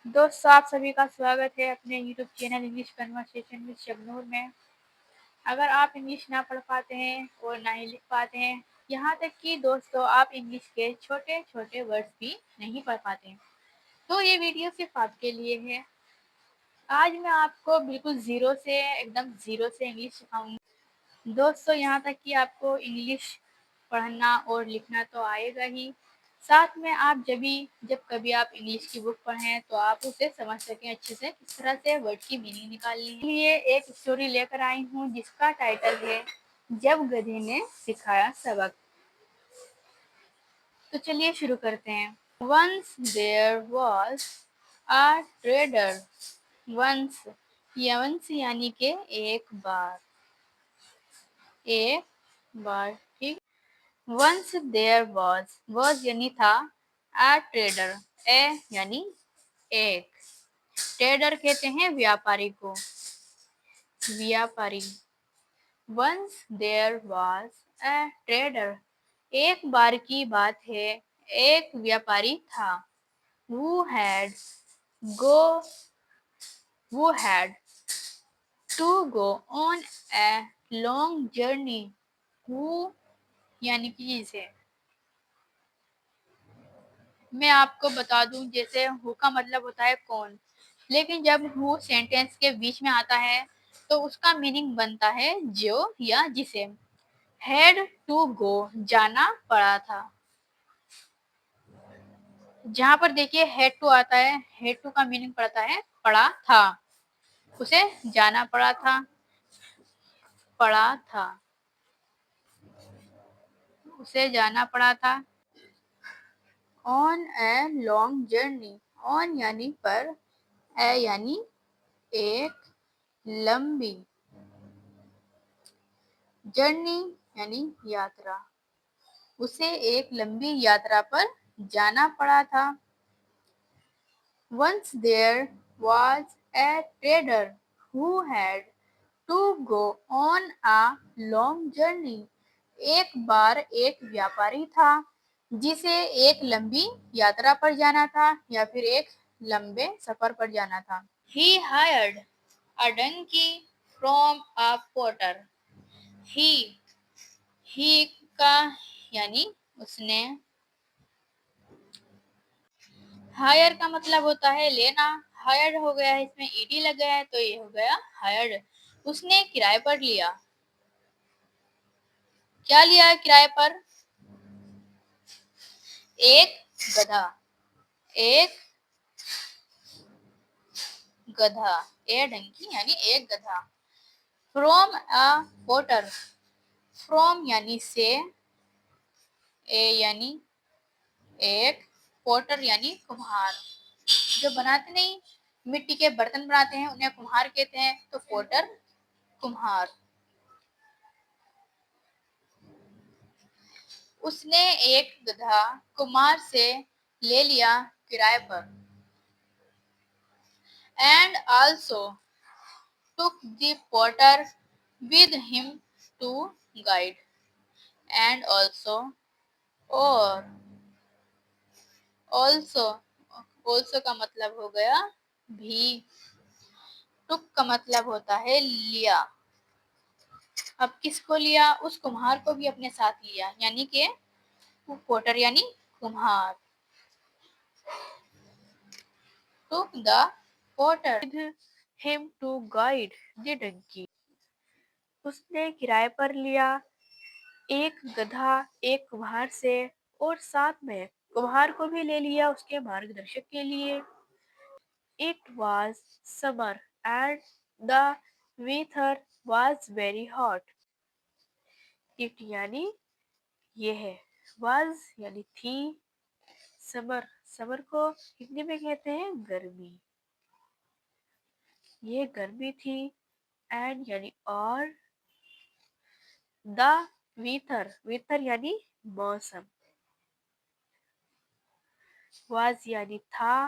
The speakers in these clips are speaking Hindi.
दोस्तों, आप सभी का स्वागत है अपने YouTube channel English conversation with Shabnoor में। अगर आप इंग्लिश ना पढ़ पाते हैं और ना ही लिख पाते हैं, यहाँ तक कि दोस्तों आप इंग्लिश के छोटे छोटे वर्ड्स भी नहीं पढ़ पाते हैं, तो ये वीडियो सिर्फ आपके लिए है। आज मैं आपको बिल्कुल एकदम ज़ीरो से इंग्लिश सिखाऊंगी। दोस्तों, यहाँ तक कि आपको इंग्लिश पढ़ना और लिखना तो आएगा ही, साथ में आप जब कभी आप इंग्लिश की बुक पढ़ें तो आप उसे समझ सकें अच्छे से, किस तरह से वर्ड की मीनिंग निकालनी है। इसलिए एक स्टोरी लेकर आई हूँ जिसका टाइटल है जब गधे ने सिखाया सबक। तो चलिए शुरू करते हैं। Once there was a trader. Once यानी के एक बार, ठीक। वंस देयर वॉज यानी था, अ ट्रेडर, ए यानी एक, ट्रेडर कहते हैं व्यापारी को, व्यापारी। Once there was a trader, एक बार की बात है, एक व्यापारी था। who had go who had to go on a long journey। who यानी कि जिसे, मैं आपको बता दूं, जैसे हु का मतलब होता है कौन, लेकिन जब हु सेंटेंस के बीच में आता है तो उसका मीनिंग बनता है जो या जिसे। हैड टू गो जाना पड़ा था। जहां पर देखिए हैड टू आता है, हैड टू का मीनिंग पड़ता है पड़ा था, उसे जाना पड़ा था, पड़ा था, उसे जाना पड़ा था। On a long journey, on यानी पर, ए यानी एक, लंबी, जर्नी यानी यात्रा, उसे एक लंबी यात्रा पर जाना पड़ा था। Once there was a trader who had to go on a long journey। एक बार एक व्यापारी था जिसे एक लंबी यात्रा पर जाना था या फिर एक लंबे सफर पर जाना था। He hired a donkey from a porter। ही का यानी उसने, हायर का मतलब होता है लेना, हायर्ड हो गया है, इसमें ईडी लग गया है तो ये हो गया हायर्ड। उसने किराए पर लिया। क्या लिया है किराए पर? एक गधा, एक गधा, ए डंकी यानी एक गधा। फ्रॉम अ पोटर, फ्रॉम यानी से, ए यानी एक, पोटर यानी कुम्हार। जो बनाते नहीं, मिट्टी के बर्तन बनाते हैं उन्हें कुम्हार कहते हैं, तो पोटर कुम्हार। उसने एक गधा कुम्हार से ले लिया किराए पर। And also took the potter with him to guide। and also, और, also, also का मतलब हो गया भी, took का मतलब होता है लिया। अब किसको लिया? उस कुम्हार को भी अपने साथ लिया, यानी कि पोटर यानी कुम्हार। took the potter with him to guide the donkey। उसने किराए पर लिया एक गधा एक कुम्हार से, और साथ में कुम्हार को भी ले लिया उसके मार्गदर्शक के लिए। It was summer and the weather was very hot। It यानी ये है, was यानी थी, समर, समर को हिंदी में कहते हैं गर्मी, ये गर्मी थी। एंड यानी और, द weather, weather यानी मौसम, was यानी था,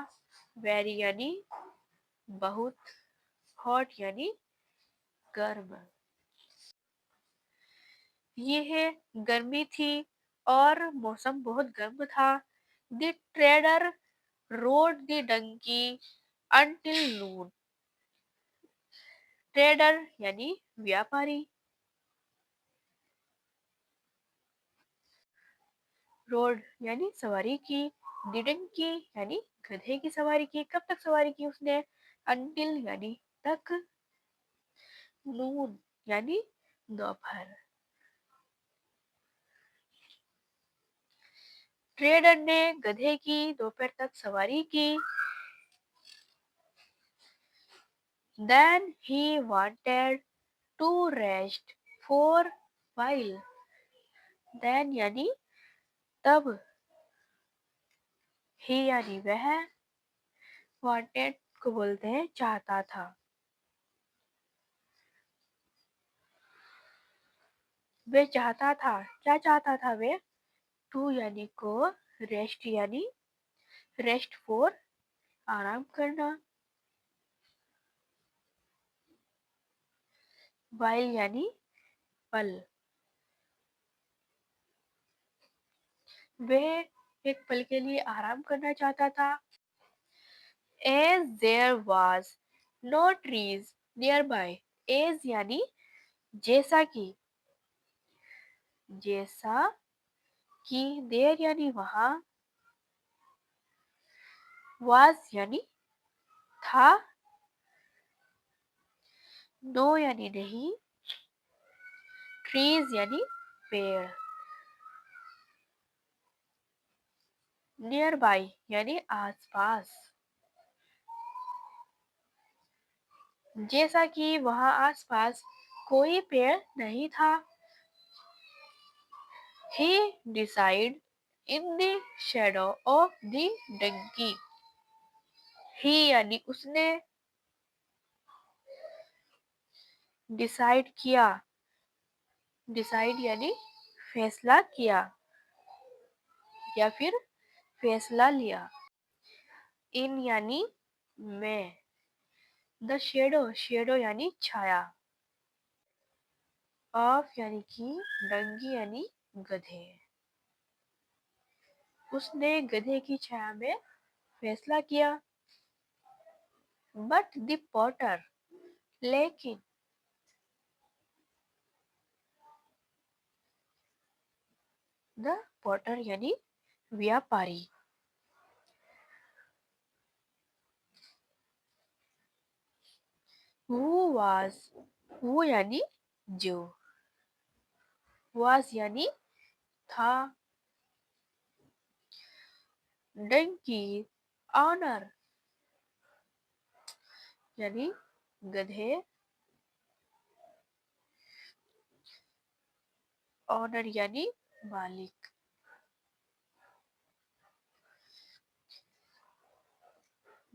वेरी यानी बहुत, हॉट यानी गर्म। यह गर्मी थी और मौसम बहुत गर्म था। The trader rode the donkey until noon। Trader यानी व्यापारी। रोड यानी सवारी की। डिडंट की यानी गधे की सवारी की। कब तक सवारी की उसने? until यानी तक। नून यानी दोपहर। ट्रेडर ने गधे की दोपहर तक सवारी की। Then he wanted to rest for while। then यानी तब। he यानी वह। wanted को बोलते हैं चाहता था। वे चाहता था। क्या चाहता था वे? टू यानी को। रेस्ट यानी रेस्ट फॉर आराम करना। while यानी पल। वे एक पल के लिए आराम करना चाहता था। as there was no trees nearby। as यानी जैसा कि। जैसा कि देर यानी वहां। was यानी था। नो यानी नहीं। ट्रीज यानी पेड़। नियर बाई यानी आसपास। जैसा कि वहां आसपास कोई पेड़ नहीं था। He decided in the shadow of the donkey। he यानी उसने। डिसाइड किया। डिसाइड यानी फैसला किया या फिर फैसला लिया। इन यानी में। द शेडो शेडो यानी छाया। ऑफ यानी कि। डंगी यानी गधे। उसने गधे की छाया में फैसला किया। बट द पॉटर लेकिन। द पॉटर यानी व्यापारी। Who was. हु यानी जो। वाज यानी था। डंकी ऑनर यानी गधे। ऑनर यानी मालिक।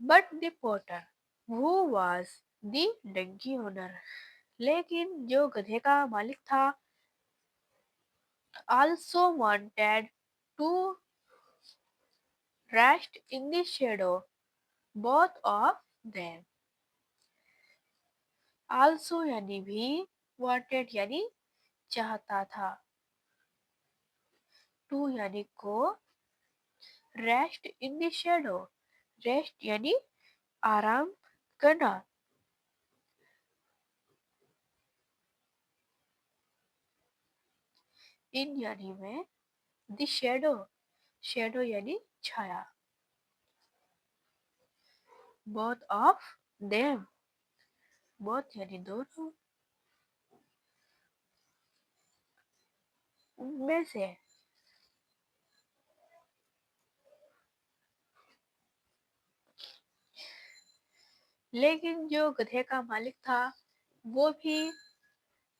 But the potter who was the donkey owner लेकिन जो गधे का मालिक था। also wanted to rest in the shadow both of them। also यानी भी। wanted यानी चाहता था। to यानी को। rest in the shadow rest यानी आराम करना। इन यानी में। द शेडो शेडो यानी छाया। both of them both यानी दोनों। उनमें से। लेकिन जो गधे का मालिक था वो भी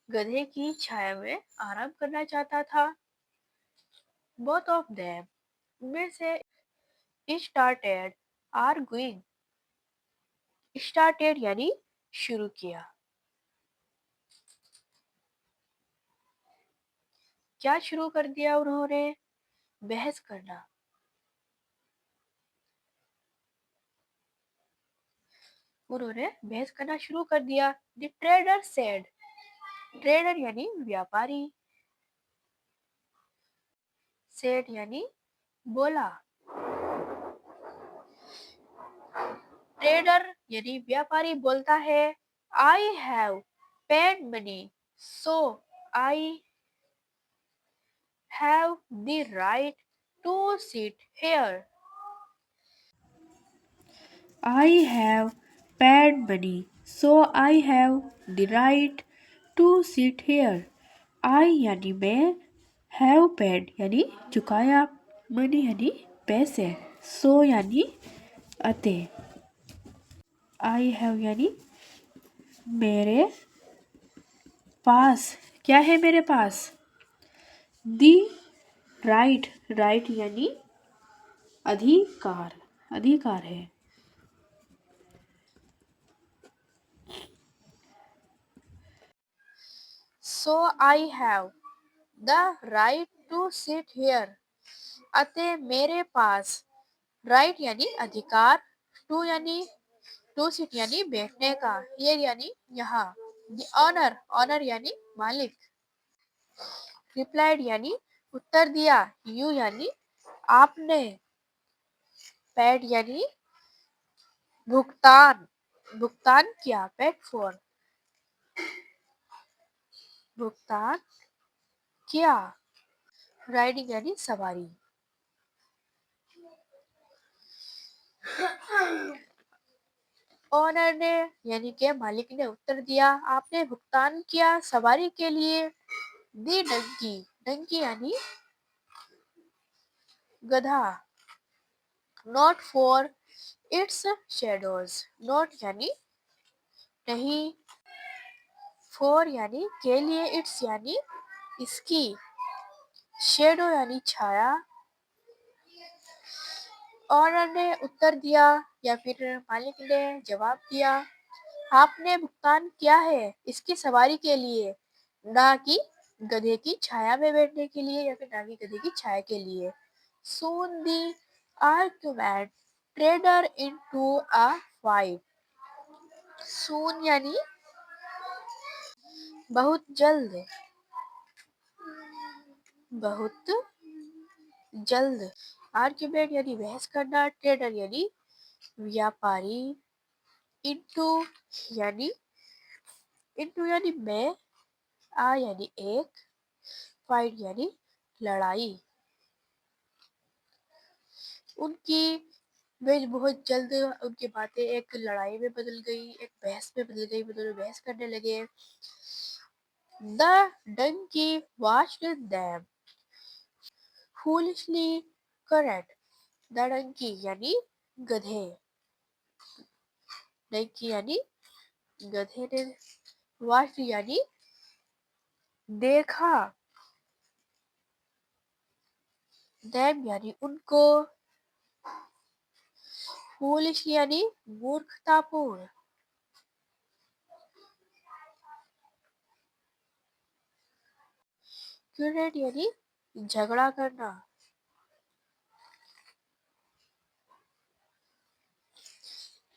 गधे की छाया में आराम करना चाहता था। both of them उनमें से। started arguing started यानी शुरू किया। क्या शुरू कर दिया उन्होंने? बहस करना। उन्होंने बहस करना शुरू कर दिया। द ट्रेडर सेड ट्रेडर यानी व्यापारी। सेड यानी बोला। ट्रेडर यानी व्यापारी बोलता है I have paid money so I have the right to sit here. I have paid money, so I have the right to sit here. I यानी मैं, have paid यानी चुकाया, money यानी पैसे, so यानी अते, I have यानी मेरे पास, क्या है मेरे पास, the right, right यानी अधिकार, अधिकार है। So I have the right to sit here। अतः मेरे पास राइट यानी अधिकार, टू यानी टू सीट यानी बैठने का, हियर यानी यहाँ, द ऑनर, ऑनर यानी मालिक, रिप्लाइड यानी उत्तर दिया, यू यानी आपने, पेड यानी भुगतान, भुगतान किया, पेड फॉर भुगतान किया, राइडिंग यानी सवारी। ओनर ने यानी के मालिक ने उत्तर दिया, आपने भुगतान किया सवारी के लिए, दी डंकी, डंकी यानी गधा, not for its shadows, not यानी नहीं, फॉर यानी के लिए, इट्स यानी इसकी, शेडो यानी छाया। ओनर ने उत्तर दिया या फिर मालिक ने जवाब दिया, आपने भुगतान किया है इसकी सवारी के लिए, ना कि गधे की छाया में बैठने के लिए या फिर ना कि गधे की छाया के लिए। Soon the argument traded into a fight। Soon यानी बहुत जल्द, बहुत जल्द। आर्ग्यूमेंट यानी बहस करना, ट्रेडर यानी व्यापारी, इनटू यानी इनटू यानी में, आ यानी एक, फाइट यानी लड़ाई। उनकी वे बहुत जल्द उनकी बातें एक लड़ाई में बदल गई, एक बहस में बदल गई, दोनों बहस करने लगे। The donkey watched them foolishly correct। The donkey यानी गधे, डंकी यानी गधे ने, watched यानी देखा, them यानी उनको, foolish यानी मूर्खतापूर्ण, क्यूरेट यानी झगड़ा करना।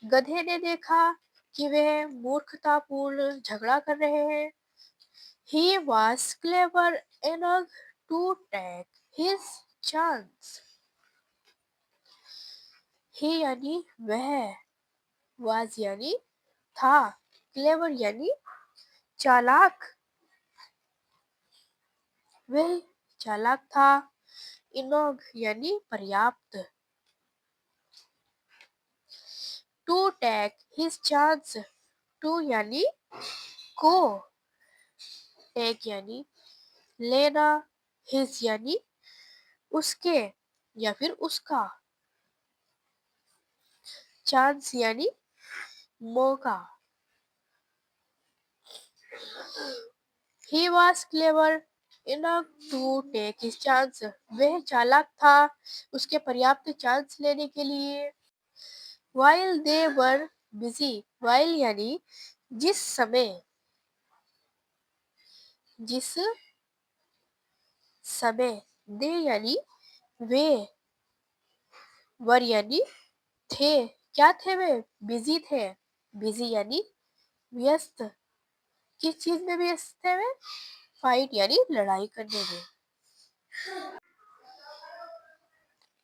गधे ने देखा कि वे मूर्खतापूर्ण झगड़ा कर रहे हैं। He was clever enough to take his chance। He यानी वह, was यानी था, clever यानी चालाक, वह चालाक था, enough यानी पर्याप्त, to take his chance, to यानी को, take यानी लेना, his यानी उसके या फिर उसका, चांस यानी मौका। He was clever enough to take his chance। वह चालाक था उसके पर्याप्त चांस लेने के लिए। While they were busy, while यानी जिस समय, जिस समय, they यानी वे, वर यानी थे, क्या थे वे, बिजी थे, बिजी यानी व्यस्त, किस चीज में व्यस्त थे वे, फाइट यानी लड़ाई करने में।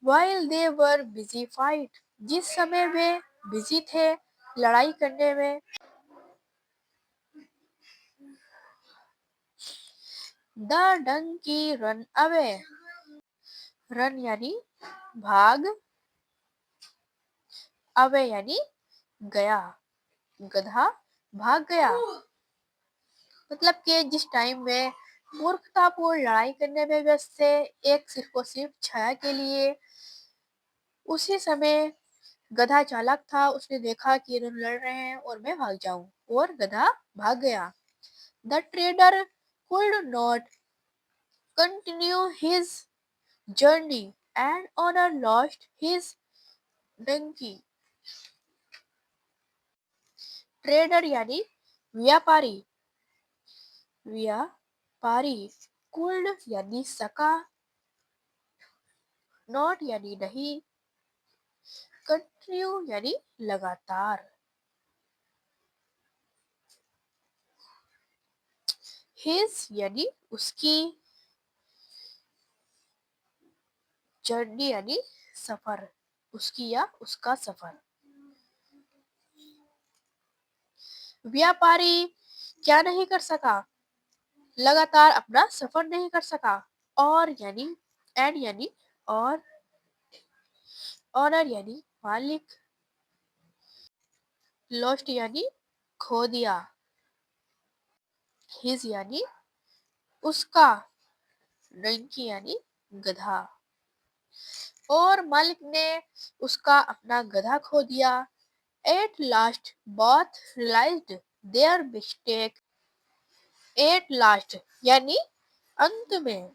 While they were busy fight, जिस समय वे बिजी थे लड़ाई करने में। The donkey run away, run यानी भाग, अवे यानी गया, गधा भाग गया। मतलब कि जिस टाइम में मूर्खतापूर्ण लड़ाई करने में व्यस्त थे, एक सिर्फ और सिर्फ छाया के लिए, उसी समय गधा चालाक था, उसने देखा कि ये दोनों लड़ रहे हैं और मैं भाग जाऊं, और गधा भाग गया। The trader could not continue his journey and owner lost his donkey। Trader यानी व्यापारी, व्यापारी, कुल्ड यानी सका, नॉट यानी नहीं, कंटिन्यू यानी लगातार। हिज यानी उसकी, जर्नी यानी सफर, उसकी या उसका सफर। व्यापारी क्या नहीं कर सका, लगातार अपना सफर नहीं कर सका। और यानी, एंड यानी और, ऑनर यानी मालिक, लॉस्ट यानी खो दिया, हिज यानी उसका, डंकी यानी गधा, और मालिक ने उसका अपना गधा खो दिया। At last both realized their mistake। At last यानी अंत में,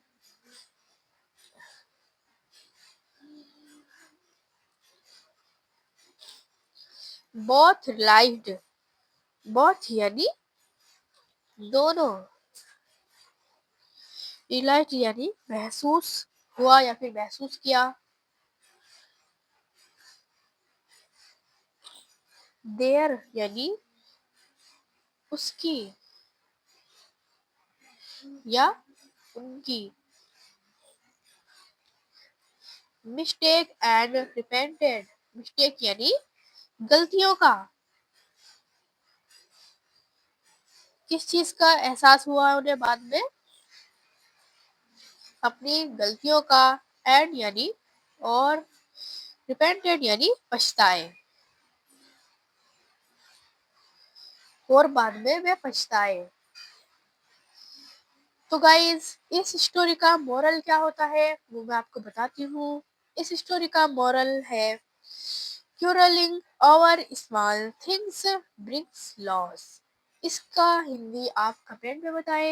both realized, both यानी दोनों, realized यानी महसूस हुआ या फिर महसूस किया। देयर यानी उसकी या उनकी। मिस्टेक एंड रिपेंटेड, मिस्टेक यानी गलतियों का, किस चीज का एहसास हुआ उन्हें बाद में, अपनी गलतियों का, एंड यानी और, रिपेंटेड यानी पछताए, और बाद में वे पछताए। तो गाइज इस स्टोरी का मोरल क्या होता है वो मैं आपको बताती हूँ। इस स्टोरी का मोरल है, quarrelling over small things brings loss. इसका हिंदी आप कमेंट में बताएं।